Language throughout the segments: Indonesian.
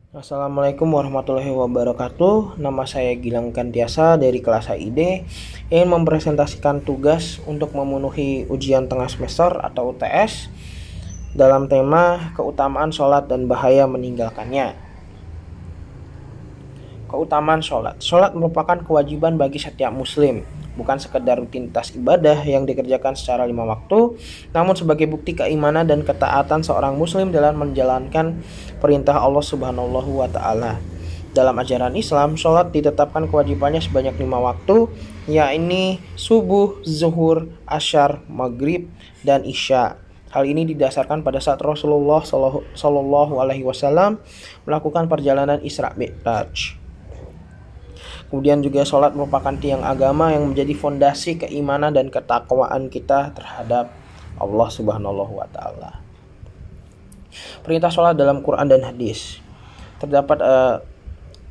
Assalamualaikum warahmatullahi wabarakatuh. Nama saya Gilang Gantiasa dari kelas HID, ingin mempresentasikan tugas untuk memenuhi ujian tengah semester atau UTS dalam tema keutamaan sholat dan bahaya meninggalkannya. Keutamaan sholat. Sholat merupakan kewajiban bagi setiap muslim, bukan sekedar rutinitas ibadah yang dikerjakan secara 5 waktu, namun sebagai bukti keimanan dan ketaatan seorang muslim dalam menjalankan perintah Allah Subhanahu wa taala. Dalam ajaran Islam, sholat ditetapkan kewajibannya sebanyak 5 waktu, yakni subuh, zuhur, asyar, maghrib, dan isya. Hal ini didasarkan pada saat Rasulullah Shallallahu Alaihi Wasallam melakukan perjalanan Isra Mi'raj. Kemudian juga sholat merupakan tiang agama yang menjadi fondasi keimanan dan ketakwaan kita terhadap Allah Subhanahu wa taala. Perintah sholat dalam Quran dan hadis. Terdapat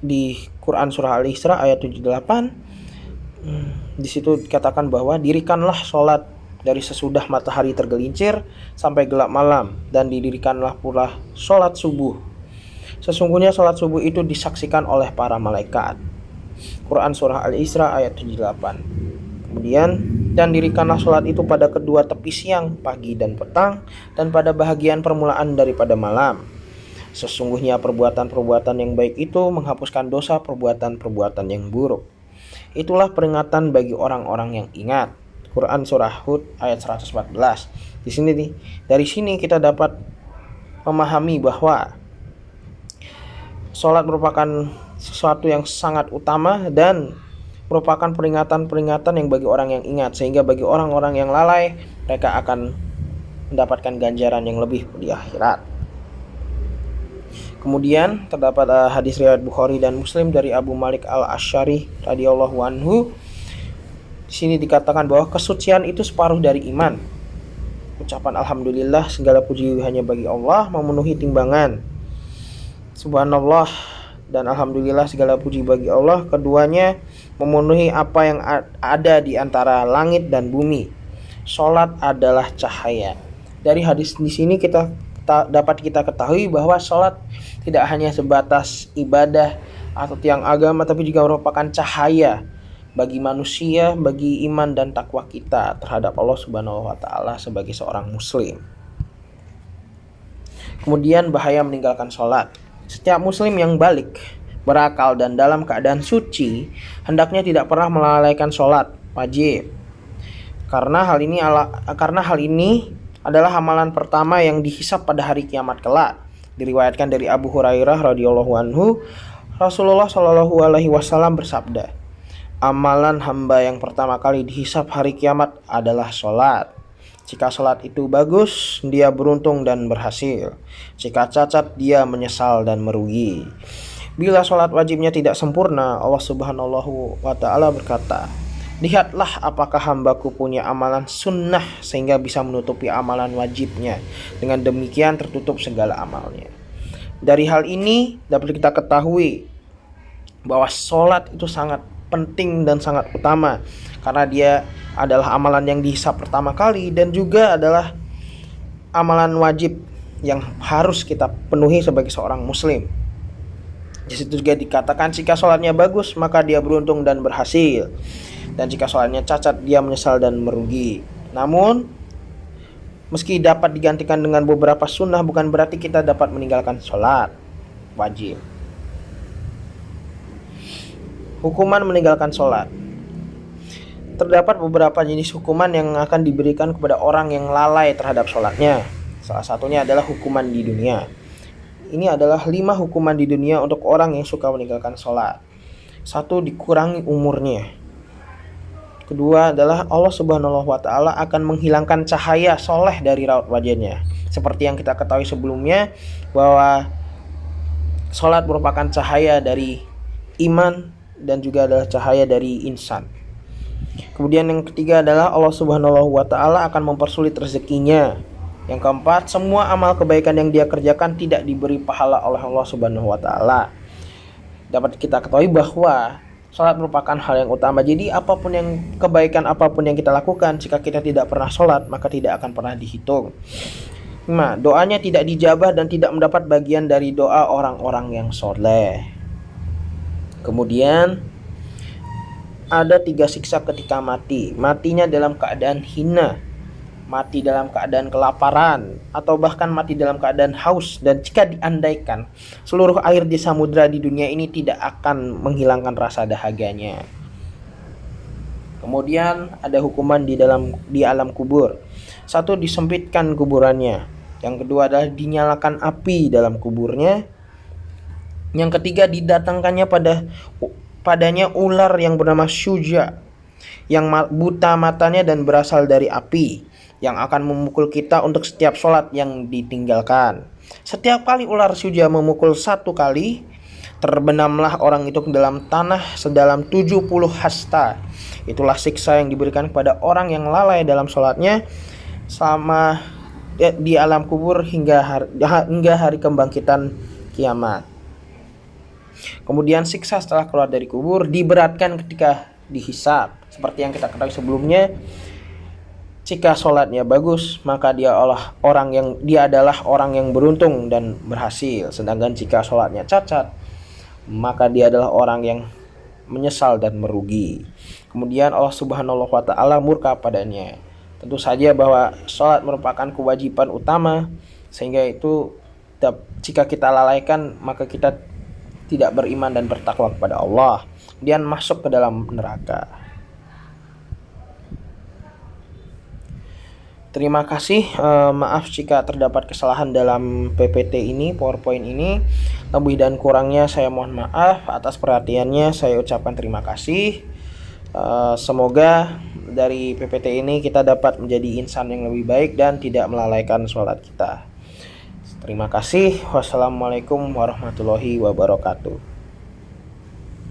di Quran surah Al-Isra ayat 78. Di situ dikatakan bahwa dirikanlah sholat dari sesudah matahari tergelincir sampai gelap malam, dan didirikanlah pula sholat subuh. Sesungguhnya sholat subuh itu disaksikan oleh para malaikat. Quran surah Al-Isra ayat 78. Kemudian, dan dirikanlah sholat itu pada kedua tepi siang, pagi dan petang, dan pada bahagian permulaan daripada malam. Sesungguhnya perbuatan-perbuatan yang baik itu menghapuskan dosa perbuatan-perbuatan yang buruk. Itulah peringatan bagi orang-orang yang ingat. Quran surah Hud ayat 114. Dari sini kita dapat memahami bahwa sholat merupakan sesuatu yang sangat utama dan merupakan peringatan-peringatan yang bagi orang yang ingat, sehingga bagi orang-orang yang lalai mereka akan mendapatkan ganjaran yang lebih di akhirat. Kemudian terdapat hadis riwayat Bukhari dan Muslim dari Abu Malik Al-Asy'ari radhiyallahu anhu. Di sini dikatakan bahwa kesucian itu separuh dari iman. Ucapan alhamdulillah, segala puji hanya bagi Allah, memenuhi timbangan. Subhanallah dan alhamdulillah, segala puji bagi Allah, keduanya memenuhi apa yang ada di antara langit dan bumi. Salat adalah cahaya. Dari hadis di sini dapat kita ketahui bahwa salat tidak hanya sebatas ibadah atau tiang agama, tapi juga merupakan cahaya bagi manusia, bagi iman dan takwa kita terhadap Allah Subhanahu wa taala sebagai seorang muslim. Kemudian bahaya meninggalkan salat. Setiap muslim yang balik, berakal dan dalam keadaan suci hendaknya tidak pernah melalaikan sholat wajib. Karena hal ini adalah amalan pertama yang dihisab pada hari kiamat kelak. Diriwayatkan dari Abu Hurairah radhiyallahu anhu, Rasulullah Shallallahu alaihi wasallam bersabda, amalan hamba yang pertama kali dihisab hari kiamat adalah sholat. Jika sholat itu bagus, dia beruntung dan berhasil. Jika cacat, dia menyesal dan merugi. Bila sholat wajibnya tidak sempurna, Allah Subhanahu wa ta'ala berkata, lihatlah apakah hambaku punya amalan sunnah sehingga bisa menutupi amalan wajibnya. Dengan demikian tertutup segala amalnya. Dari hal ini dapat kita ketahui bahwa sholat itu sangat penting dan sangat utama, karena dia adalah amalan yang dihisab pertama kali dan juga adalah amalan wajib yang harus kita penuhi sebagai seorang muslim. Di situ juga dikatakan jika sholatnya bagus maka dia beruntung dan berhasil, dan jika sholatnya cacat dia menyesal dan merugi. Namun meski dapat digantikan dengan beberapa sunnah, bukan berarti kita dapat meninggalkan sholat wajib. Hukuman meninggalkan sholat. Terdapat beberapa jenis hukuman yang akan diberikan kepada orang yang lalai terhadap sholatnya. Salah satunya adalah hukuman di dunia. Ini adalah 5 hukuman di dunia untuk orang yang suka meninggalkan sholat. 1. Dikurangi umurnya. Kedua adalah Allah Subhanahu wa ta'ala akan menghilangkan cahaya soleh dari raut wajahnya. Seperti yang kita ketahui sebelumnya bahwa sholat merupakan cahaya dari iman dan juga adalah cahaya dari insan. Kemudian yang ketiga adalah Allah Subhanahu wa ta'ala akan mempersulit rezekinya. Yang keempat, semua amal kebaikan yang dia kerjakan tidak diberi pahala oleh Allah Subhanahu wa ta'ala. Dapat kita ketahui bahwa sholat merupakan hal yang utama. Jadi kebaikan apapun yang kita lakukan, jika kita tidak pernah sholat maka tidak akan pernah dihitung. Doanya tidak dijabah dan tidak mendapat bagian dari doa orang-orang yang soleh. Kemudian ada 3 siksa ketika mati. Matinya dalam keadaan hina, mati dalam keadaan kelaparan, atau bahkan mati dalam keadaan haus. Dan jika diandaikan seluruh air di samudra di dunia ini tidak akan menghilangkan rasa dahaganya. Kemudian ada hukuman di alam kubur. 1, disempitkan kuburannya. Yang kedua adalah dinyalakan api dalam kuburnya. Yang ketiga, didatangkannya padanya ular yang bernama Syuja, yang buta matanya dan berasal dari api, yang akan memukul kita untuk setiap sholat yang ditinggalkan. Setiap kali ular Syuja memukul 1 kali, terbenamlah orang itu ke dalam tanah sedalam 70 hasta. Itulah siksa yang diberikan kepada orang yang lalai dalam sholatnya selama di alam kubur hingga hari kebangkitan kiamat. Kemudian siksa setelah keluar dari kubur diberatkan ketika dihisab. Seperti yang kita ketahui sebelumnya, jika sholatnya bagus, maka dia adalah orang yang beruntung dan berhasil. Sedangkan jika sholatnya cacat, maka dia adalah orang yang menyesal dan merugi. Kemudian Allah Subhanahu wa ta'ala murka padanya. Tentu saja bahwa sholat merupakan kewajiban utama, sehingga itu jika kita lalaikan maka kita tidak beriman dan bertakwa kepada Allah, kemudian masuk ke dalam neraka. Terima kasih, maaf jika terdapat kesalahan dalam PPT ini, PowerPoint ini. Lebih dan kurangnya saya mohon maaf. Atas perhatiannya saya ucapkan terima kasih. Semoga dari PPT ini kita dapat menjadi insan yang lebih baik dan tidak melalaikan sholat kita. Terima kasih. Wassalamualaikum warahmatullahi wabarakatuh.